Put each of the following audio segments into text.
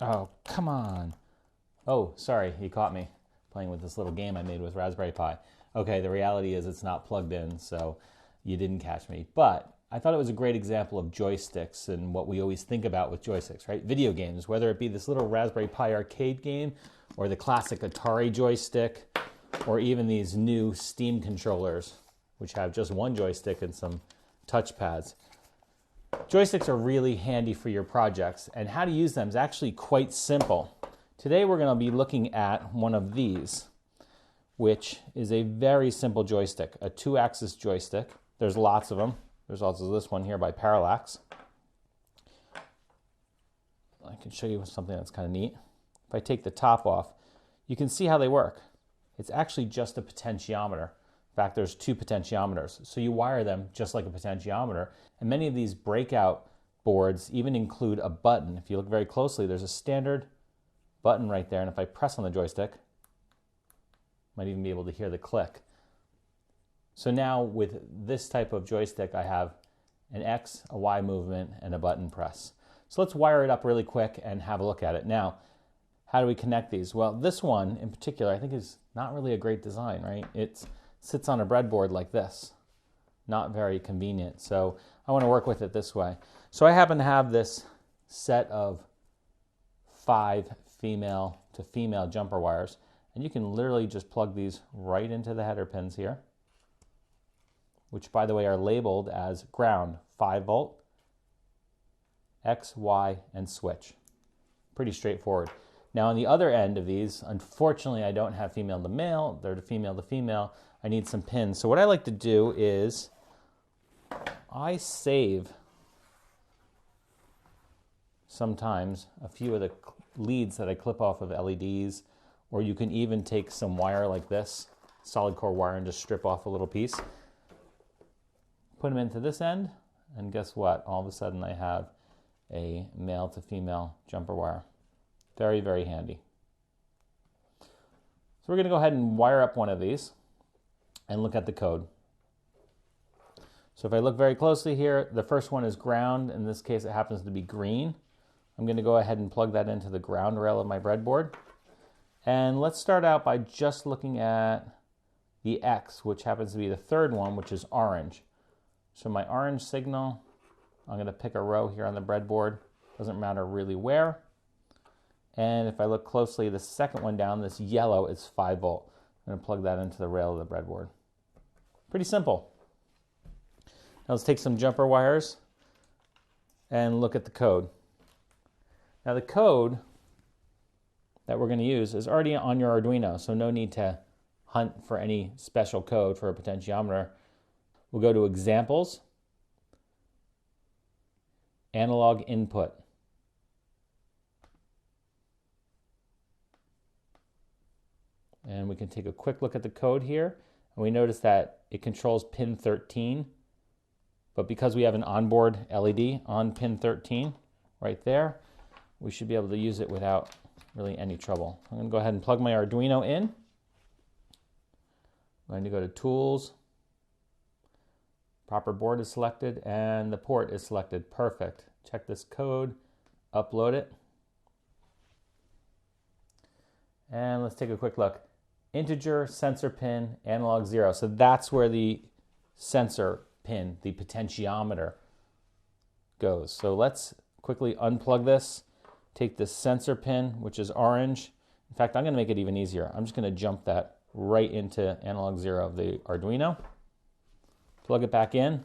Oh, come on. Oh, sorry, you caught me playing with this little game I made with Raspberry Pi. Okay, the reality is it's not plugged in, so you didn't catch me. But I thought it was a great example of joysticks and what we always think about with joysticks, right? Video games, whether it be this little Raspberry Pi arcade game or the classic Atari joystick or even these new Steam controllers, which have just one joystick and some touchpads. Joysticks are really handy for your projects, and how to use them is actually quite simple. Today we're going to be looking at one of these, which is a very simple joystick, a 2-axis joystick. There's lots of them. There's also this one here by Parallax. I can show you something that's kind of neat. If I take the top off, you can see how they work. It's actually just a potentiometer. In fact, there's 2 potentiometers. So you wire them just like a potentiometer. And many of these breakout boards even include a button. If you look very closely, there's a standard button right there. And if I press on the joystick, might even be able to hear the click. So now with this type of joystick, I have an X, a Y movement, and a button press. So let's wire it up really quick and have a look at it. Now, how do we connect these? Well, this one in particular, I think is not really a great design, right? It sits on a breadboard like this. Not very convenient. So I want to work with it this way. So I happen to have this set of 5 female to female jumper wires. And you can literally just plug these right into the header pins here, which by the way are labeled as ground, 5 volt, X, Y, and switch. Pretty straightforward. Now on the other end of these, unfortunately I don't have female to male, they're to female. I need some pins. So what I like to do is I save sometimes a few of the leads that I clip off of LEDs, or you can even take some wire like this, solid core wire, and just strip off a little piece. Put them into this end, and guess what? All of a sudden I have a male to female jumper wire. Very, very handy. So we're going to go ahead and wire up one of these and look at the code. So if I look very closely here, the first one is ground. In this case, it happens to be green. I'm going to go ahead and plug that into the ground rail of my breadboard. And let's start out by just looking at the X, which happens to be the third one, which is orange. So my orange signal, I'm going to pick a row here on the breadboard. Doesn't matter really where. And if I look closely, the second one down, this yellow, is 5 volt. I'm going to plug that into the rail of the breadboard. Pretty simple. Now let's take some jumper wires and look at the code. Now the code that we're going to use is already on your Arduino, so no need to hunt for any special code for a potentiometer. We'll go to Examples, AnalogInput. And we can take a quick look at the code here, and we notice that it controls pin 13, but because we have an onboard LED on pin 13 right there, we should be able to use it without really any trouble. I'm going to go ahead and plug my Arduino in. I'm going to go to Tools, proper board is selected, and the port is selected. Perfect. Check this code, upload it, and let's take a quick look. Integer sensor pin, analog 0. So that's where the sensor pin, the potentiometer, goes. So let's quickly unplug this, take the sensor pin, which is orange. In fact, I'm going to make it even easier. I'm just going to jump that right into analog 0 of the Arduino. Plug it back in.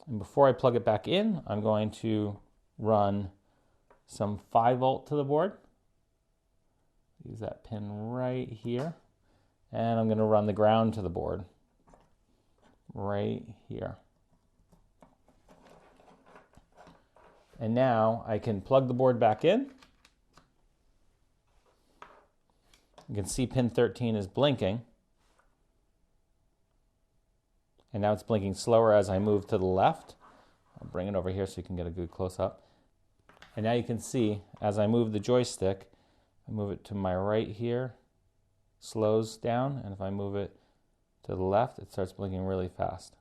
And before I plug it back in, I'm going to run some 5 volt to the board. Use that pin right here. And I'm going to run the ground to the board right here. And now I can plug the board back in. You can see pin 13 is blinking. And now it's blinking slower as I move to the left. I'll bring it over here so you can get a good close-up. And now you can see as I move the joystick, I move it to my right here, slows down, and if I move it to the left, it starts blinking really fast.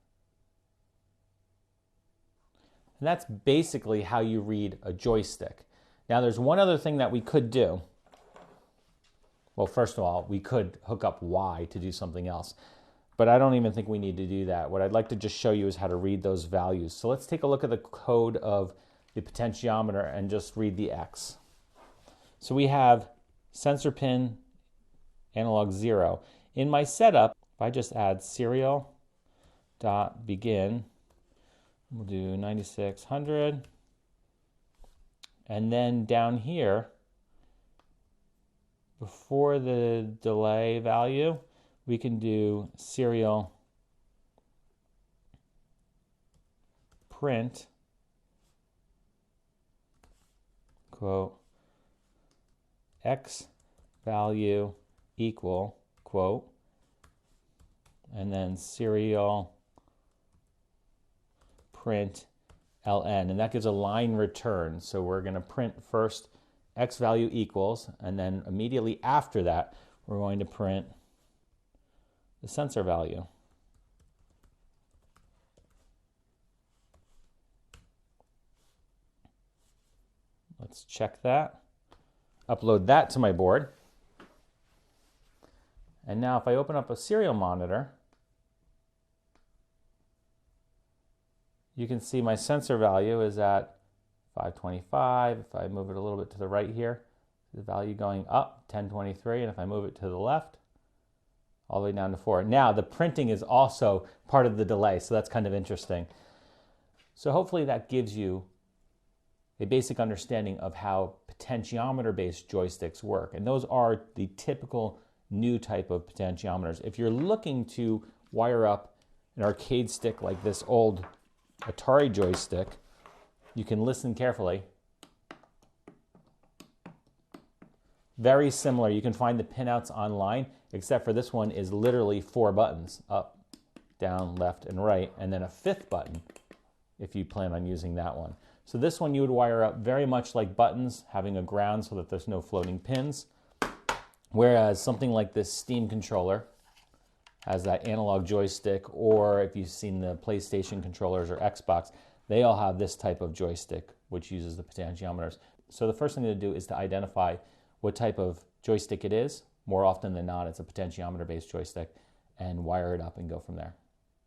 And that's basically how you read a joystick. Now there's one other thing that we could do. Well, first of all, we could hook up Y to do something else. But I don't even think we need to do that. What I'd like to just show you is how to read those values. So let's take a look at the code of the potentiometer and just read the X. So we have sensor pin analog 0. In my setup, if I just add serial.begin, we'll do 9600. And then down here, before the delay value, we can do Serial.print, quote, X value equal, quote, and then Serial.print ln, and that gives a line return. So we're going to print first X value equals, and then immediately after that, we're going to print the sensor value. Let's check that. Upload that to my board. And now if I open up a serial monitor, you can see my sensor value is at 525. If I move it a little bit to the right here, the value going up, 1023. And if I move it to the left, all the way down to 4. Now the printing is also part of the delay, so that's kind of interesting. So hopefully that gives you a basic understanding of how potentiometer-based joysticks work. And those are the typical new type of potentiometers. If you're looking to wire up an arcade stick like this old Atari joystick, you can listen carefully. Very similar. You can find the pinouts online, except for this one is literally 4 buttons, up, down, left, and right, and then a 5th button if you plan on using that one. So this one you would wire up very much like buttons, having a ground so that there's no floating pins, whereas something like this Steam controller has that analog joystick, or if you've seen the PlayStation controllers or Xbox, they all have this type of joystick which uses the potentiometers. So the first thing to do is to identify what type of joystick it is. More often than not, it's a potentiometer-based joystick, and wire it up and go from there.